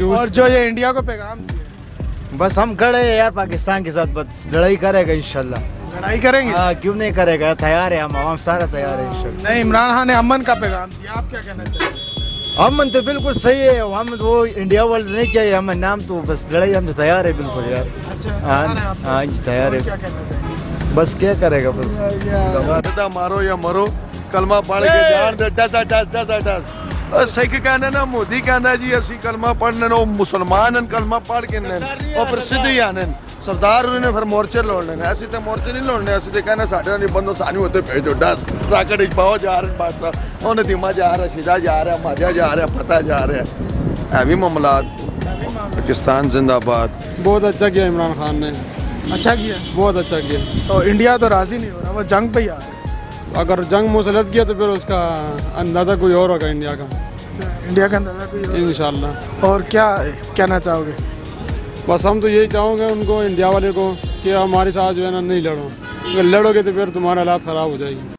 और जो ये इंडिया को पैगाम दिया, बस हम खड़े हैं यार पाकिस्तान के साथ, बस लड़ाई करेगा इंशाल्लाह। लड़ाई करेंगे? हाँ, क्यों नहीं करेगा, तैयार है हम सारा तैयार है इंशाल्लाह। नहीं, इमरान खान ने अमन का पैगाम दिया, आप क्या कहना चाहिए? अमन तो बिल्कुल सही है, हम वो इंडिया वर्ल्ड नहीं चाहिए हमें नाम, तो बस लड़ाई हम तो तैयार है बिल्कुल यार। अच्छा, हाँ जी तैयार है। क्या कहना चाहिए? बस क्या करेगा, बस मारो या मरो, कलमा पढ़ के जान दे, डस डस डस डस। सिख कहने ना मोदी कहना जी असी कलमा पढ़ने नो मुसलमान कलमा पढ़ के और फिर सीधे ही आने सरदार ने फिर मोर्चे लौड़ने, ऐसे तो मोर्चे नहीं लौड़ने, ऐसे तो कहना साढ़े नहीं बंदो सानी होते भेजो डस राकट पाओ जा रहे बादशाह उन्हें दिमा जा रहा, शिदा जा रहा, माजा जा रहा, फतेह जा रहा है भी मामलात। पाकिस्तान जिंदाबाद। बहुत अच्छा किया इमरान खान ने, अच्छा किया, बहुत अच्छा किया। तो इंडिया तो राजी नहीं हो रहा, वो जंग पे ही आ रहा है। अगर जंग मुसलत किया तो फिर उसका अंदाज़ा कोई और होगा इंडिया का। इंडिया का अंदाजा कोई और? इंशाल्लाह। और क्या कहना चाहोगे? बस हम तो यही चाहोगे उनको, इंडिया वाले को, कि हमारे साथ जो है ना नहीं लड़ो, अगर लड़ोगे तो फिर तुम्हारा हालात ख़राब हो जाएगी।